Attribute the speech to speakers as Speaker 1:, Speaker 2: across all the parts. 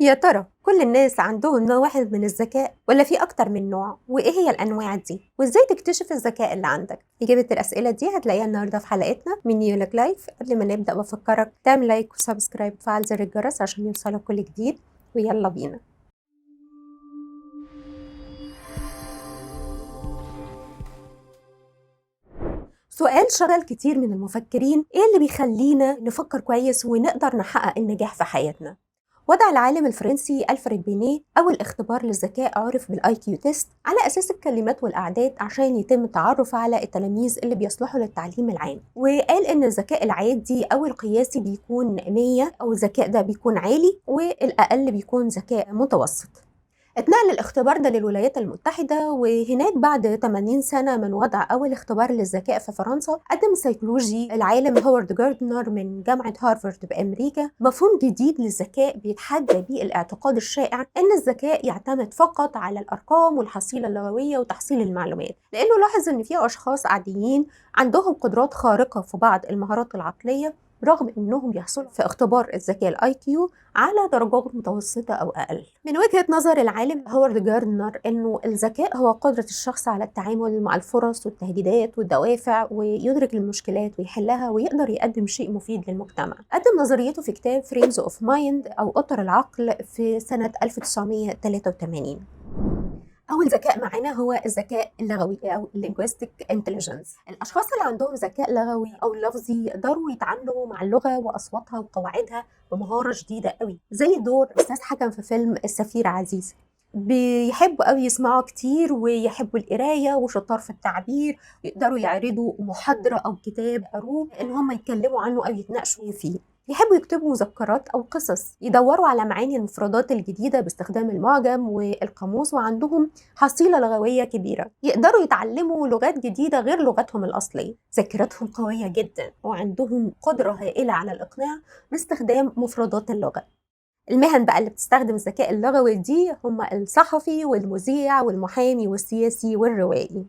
Speaker 1: يا ترى كل الناس عندهم نوع واحد من الذكاء ولا في أكتر من نوع؟ وإيه هي الأنواع دي؟ وإزاي تكتشف الذكاء اللي عندك؟ إجابة الأسئلة دي هتلاقيها النهاردة في حلقتنا من نيولك لايف. قبل ما نبدأ بفكرك تعمل لايك وسبسكرايب وتفعل زر الجرس عشان يوصلك كل جديد. ويلا بينا. سؤال شغل كتير من المفكرين: إيه اللي بيخلينا نفكر كويس ونقدر نحقق النجاح في حياتنا؟ وضع العالم الفرنسي ألفريد بينيه أول اختبار للذكاء عرف بالاي كيو تيست على أساس الكلمات والأعداد عشان يتم التعرف على التلاميذ اللي بيصلحوا للتعليم العام. وقال إن الذكاء العادي أو القياسي بيكون 100، أو الذكاء ده بيكون عالي، والأقل بيكون ذكاء متوسط. اتنقل الاختبار ده للولايات المتحدة، وهناك بعد 80 سنة من وضع أول اختبار للذكاء في فرنسا قدم السيكولوجي العالم هوارد جاردنر من جامعة هارفارد بأمريكا مفهوم جديد للذكاء بيتحدى بيه الاعتقاد الشائع إن الذكاء يعتمد فقط على الأرقام والحصيلة اللغوية وتحصيل المعلومات، لأنه لاحظ إن في أشخاص عاديين عندهم قدرات خارقة في بعض المهارات العقلية رغم انهم يحصلوا في اختبار الذكاء الاي كيو على درجات متوسطة أو أقل. من وجهة نظر العالم هوارد جاردنر إنه الذكاء هو قدرة الشخص على التعامل مع الفرص والتهديدات والدوافع، ويدرك المشكلات ويحلها ويقدر يقدم شيء مفيد للمجتمع. قدم نظريته في كتاب فريمز اوف مايند أو أطر العقل في سنة 1983. أول ذكاء معانا هو الذكاء اللغوي أو linguistic intelligence. الأشخاص اللي عندهم ذكاء لغوي أو لفظي يقدروا يتعاملوا مع اللغة وأصواتها وقواعدها بمهارة شديدة قوي، زي دور أستاذ حكم في فيلم السفير عزيز. بيحبوا قوي يسمعوا كتير ويحبوا القراية وشطار في التعبير، يقدروا يعرضوا محاضرة أو كتاب قروه إن هم يتكلموا عنه أو يتناقشوا فيه. يحبوا يكتبوا مذكرات أو قصص، يدوروا على معاني المفردات الجديدة باستخدام المعجم والقاموس، وعندهم حصيلة لغوية كبيرة. يقدروا يتعلموا لغات جديدة غير لغتهم الأصلية. ذاكرتهم قوية جدا وعندهم قدرة هائلة على الإقناع باستخدام مفردات اللغة. المهن بقى اللي بتستخدم الذكاء اللغوي دي هم الصحفي والمذيع والمحامي والسياسي والروائي.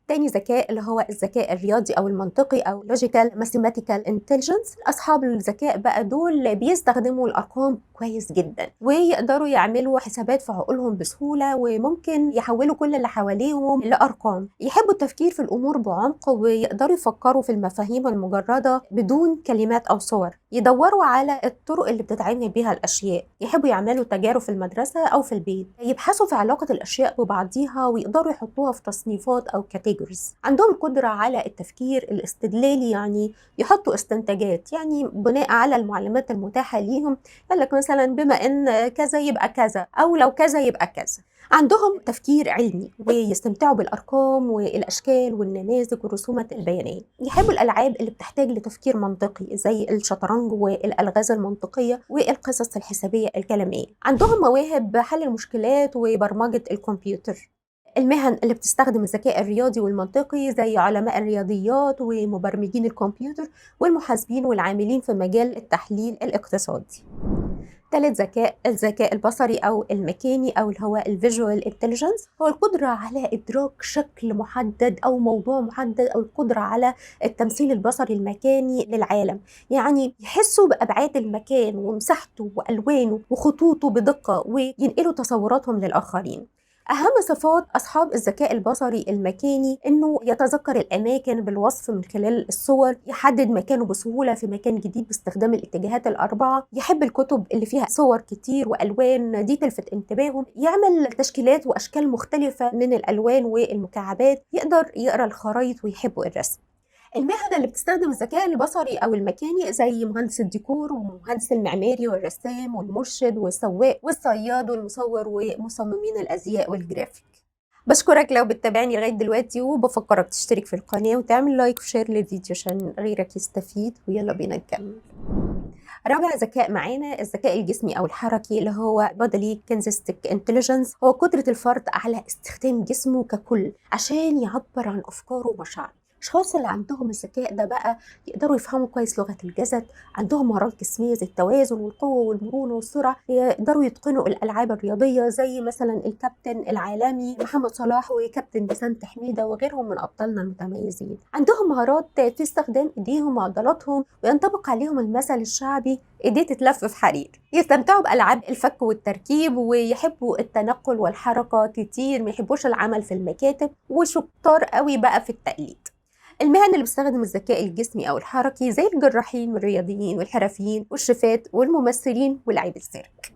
Speaker 1: تاني ذكاء اللي هو الذكاء الرياضي أو المنطقي أو logical mathematical intelligence. أصحاب الذكاء بقى دول بيستخدموا الأرقام كويس جدا ويقدروا يعملوا حسابات في عقولهم بسهولة، وممكن يحولوا كل اللي حواليهم لأرقام. يحبوا التفكير في الأمور بعمق ويقدروا يفكروا في المفاهيم المجردة بدون كلمات أو صور. يدوروا على الطرق اللي بتتعامل بيها الأشياء. يحبوا يعملوا تجارب في المدرسة أو في البيت. يبحثوا في علاقة الأشياء ببعضيها ويقدروا يحطوها في تصنيفات أو كاتيجوريز. عندهم قدرة على التفكير الاستدلالي، يعني يحطوا استنتاجات يعني بناء على المعلومات المتاحة ليهم. قال لك مثلا بما إن كذا يبقى كذا، أو لو كذا يبقى كذا. عندهم تفكير علمي ويستمتعوا بالأرقام والأشكال والنماذج والرسومات البيانية. يحبوا الألعاب اللي بتحتاج لتفكير منطقي زي الشطرنج والألغاز المنطقية والقصص الحسابية الكلامية. عندهم مواهب حل المشكلات وبرمجة الكمبيوتر. المهن اللي بتستخدم الذكاء الرياضي والمنطقي زي علماء الرياضيات ومبرمجين الكمبيوتر والمحاسبين والعاملين في مجال التحليل الاقتصادي. تالت ذكاء الذكاء البصري أو الميكاني أو اللي هو الفيجوال انتليجنس. هو القدرة على إدراك شكل محدد أو موضوع محدد، أو القدرة على التمثيل البصري المكاني للعالم. يعني يحسوا بأبعاد المكان ومساحته وألوانه وخطوطه بدقة وينقلوا تصوراتهم للآخرين. أهم صفات أصحاب الذكاء البصري المكاني إنه يتذكر الأماكن بالوصف من خلال الصور، يحدد مكانه بسهولة في مكان جديد باستخدام الاتجاهات الأربعة. يحب الكتب اللي فيها صور كتير وألوان دي تلفت انتباهه. يعمل تشكيلات وأشكال مختلفة من الألوان والمكعبات. يقدر يقرأ الخرائط ويحب الرسم. المهن اللي بتستخدم الذكاء البصري أو المكاني زي مهندس الديكور ومهندس المعماري والرسام والمرشد والسواق والصياد والمصور ومصممين الأزياء والجرافيك. بشكرك لو بتتابعني لغاية دلوقتي، وبفكرك تشترك في القناة وتعمل لايك وشير للفيديو عشان غيرك يستفيد. ويلا بينا نكمل. رابع ذكاء معانا الذكاء الجسمي أو الحركي اللي هو bodily kinesthetic intelligence. هو قدرة الفرد على استخدام جسمه ككل عشان يعبر عن أفكاره ومشاعره. الأشخاص اللي عندهم الذكاء ده بقى يقدروا يفهموا كويس لغة الجسد. عندهم مهارات جسمية زي التوازن والقوة والمرونة والسرعة. يقدروا يتقنوا الألعاب الرياضية زي مثلا الكابتن العالمي محمد صلاح وكابتن بسنت حميدة وغيرهم من أبطالنا المتميزين. عندهم مهارات في استخدام إيديهم وعضلاتهم، وينطبق عليهم المثل الشعبي ايديه تتلف في حرير. يستمتعوا بألعاب الفك والتركيب، ويحبوا التنقل والحركة كتير، ما يحبوش العمل في المكاتب، وشطار قوي بقى في التقليد. المهن اللي بتستخدم الذكاء الجسمي أو الحركي زي الجراحين والرياضيين والحرفيين والشيفات والممثلين ولاعبي السيرك.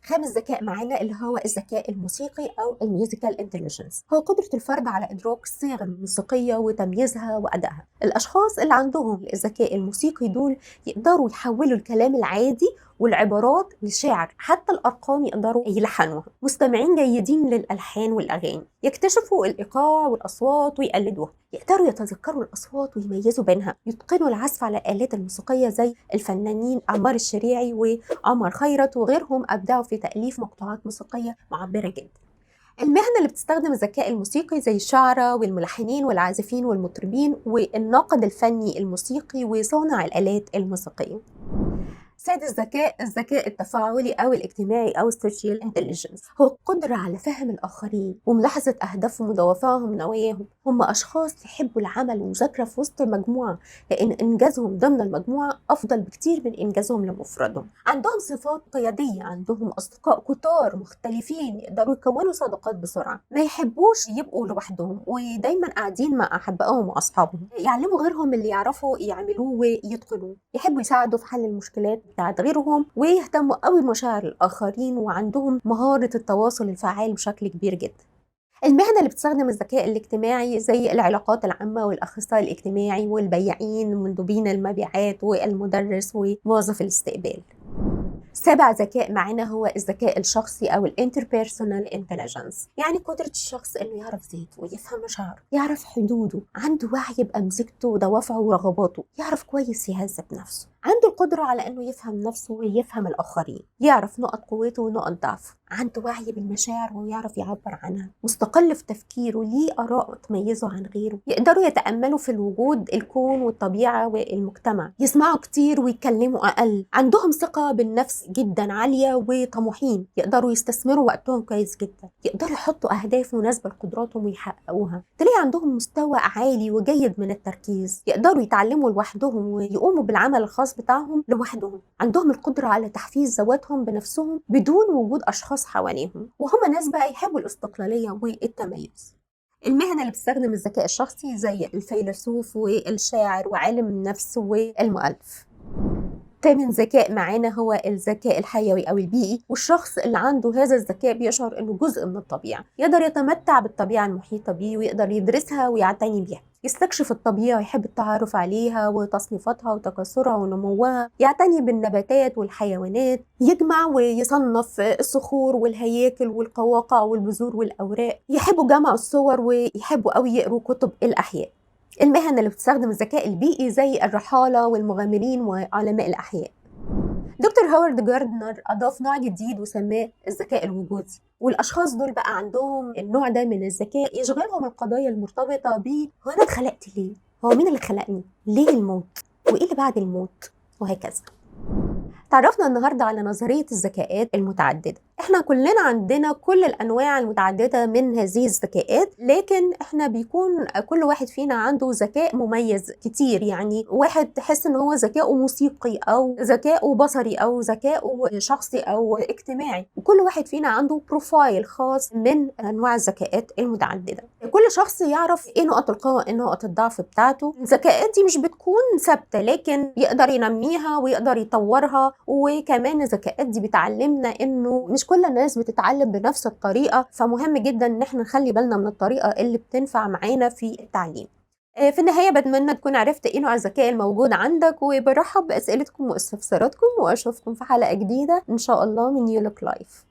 Speaker 1: خامس ذكاء معانا اللي هو الذكاء الموسيقي أو الميوزيكال انتليجنس، هو قدرة الفرد على إدراك الصيغ الموسيقية وتمييزها وأدائها. الأشخاص اللي عندهم الذكاء الموسيقي دول يقدروا يحولوا الكلام العادي والعبارات لشعر، حتى الأرقام يقدروا يلحنوها. مستمعين جيدين للألحان والأغاني، يكتشفوا الإيقاع والأصوات ويقلدوها، يقدروا يتذكروا الأصوات ويميزوا بينها، يتقنوا العزف على الآلات الموسيقية زي الفنانين عمار الشريعي وعمر خيرت وغيرهم، أبدعوا في تأليف مقطوعات موسيقية معبرة جدا. المهن اللي بتستخدم الذكاء الموسيقي زي الشعراء والملحنين والعازفين والمطربين والناقد الفني الموسيقي وصانع الآلات الموسيقية. سادس ذكاء، الذكاء التفاعلي أو الاجتماعي أو السوشيال انتليجنس، هو القدرة على فهم الآخرين وملاحظة أهدافهم ودوافعهم ونواياهم. هم أشخاص يحبوا العمل والمذاكرة في وسط مجموعة، لأن إنجازهم ضمن المجموعة أفضل بكتير من إنجازهم لمفردهم. عندهم صفات قيادية، عندهم أصدقاء كتار مختلفين، يقدروا يكونوا صداقات بسرعة، ما يحبوش يبقوا لوحدهم ودايما قاعدين مع أحبائهم وأصحابهم. يعلموا غيرهم اللي يعرفوا يعملوه ويتقنوه، يحبوا يساعدوا في حل المشكلات بتاعت غيرهم، ويهتموا قوي بمشاعر الآخرين، وعندهم مهارة التواصل الفعال بشكل كبير جدا. المهنة اللي بتستخدم الذكاء الاجتماعي زي العلاقات العامة والأخصائي الاجتماعي والبياعين ومندوبين المبيعات والمدرس وموظف الاستقبال. سابع ذكاء معانا هو الذكاء الشخصي أو الانتربيرسونال انتليجنس، يعني قدرة الشخص إنه يعرف ذاته ويفهم مشاعره، يعرف حدوده، عنده وعي بأمزجته ودوافعه ورغباته، يعرف كويس يهذب نفسه، عنده القدرة على إنه يفهم نفسه ويفهم الآخرين، يعرف نقط قوته ونقط ضعفه، عنده وعي بالمشاعر ويعرف يعبر عنها، مستقل في تفكيره، ليه آراء تميزه عن غيره، يقدروا يتأملوا في الوجود، الكون والطبيعة والمجتمع، يسمعوا كتير ويتكلموا أقل، عندهم ثقة بالنفس جدا عالية وطموحين، يقدروا يستثمروا وقتهم كويس جدا، يقدروا يحطوا أهداف مناسبة لقدراتهم ويحققوها، تلاقي عندهم مستوى عالي وجيد من التركيز، يقدروا يتعلموا لوحدهم ويقوموا بالعمل الخاص بتاعهم لوحدهم، عندهم القدرة على تحفيز ذواتهم بنفسهم بدون وجود أشخاص حواليهم، وهم ناس بقى يحبوا الاستقلالية والتميز. المهنة اللي بتستخدم الذكاء الشخصي زي الفيلسوف والشاعر وعالم النفس والمؤلف. تامن ذكاء معانا هو الذكاء الحيوي أو البيئي، والشخص اللي عنده هذا الذكاء بيشعر إنه جزء من الطبيعة، يقدر يتمتع بالطبيعة المحيطة بيه ويقدر يدرسها ويعتني بيها، يستكشف الطبيعة ويحب التعرف عليها وتصنيفاتها وتكاثرها ونموها، يعتني بالنباتات والحيوانات، يجمع ويصنف الصخور والهياكل والقواقع والبذور والأوراق، يحبوا جمع الصور ويحبوا قوي يقروا كتب الأحياء. المهن اللي بتستخدم الذكاء البيئي زي الرحالة والمغامرين وعلماء الأحياء. دكتور هوارد جاردنر أضاف نوع جديد وسماه الذكاء الوجودي، والأشخاص دول بقى عندهم النوع ده من الذكاء يشغلهم القضايا المرتبطة ب هو أنا اتخلقت ليه؟ هو مين اللي خلقني؟ ليه الموت؟ وإيه اللي بعد الموت؟ وهكذا. تعرفنا النهاردة على نظرية الذكاءات المتعددة. احنا كلنا عندنا كل الأنواع المتعددة من هذه الذكاءات، لكن احنا بيكون كل واحد فينا عنده ذكاء مميز كتير، يعني واحد تحس ان هو ذكاؤه موسيقي أو ذكاؤه بصري أو ذكاؤه شخصي أو اجتماعي، وكل واحد فينا عنده بروفايل خاص من أنواع الذكاءات المتعددة. كل شخص يعرف ايه نقط القوة وايه نقط الضعف بتاعته. الذكاءات دي مش بتكون ثابتة، لكن يقدر ينميها ويقدر يطورها، وكمان الذكاءات دي بتعلمنا انه مش كل الناس بتتعلم بنفس الطريقة، فمهم جدا ان احنا نخلي بالنا من الطريقة اللي بتنفع معانا في التعليم. في النهاية بتمنى تكون عرفت ايه نوع الذكاء الموجود عندك، وبرحب بأسئلتكم واستفساراتكم، واشوفكم في حلقة جديدة ان شاء الله من يو لوك لايف.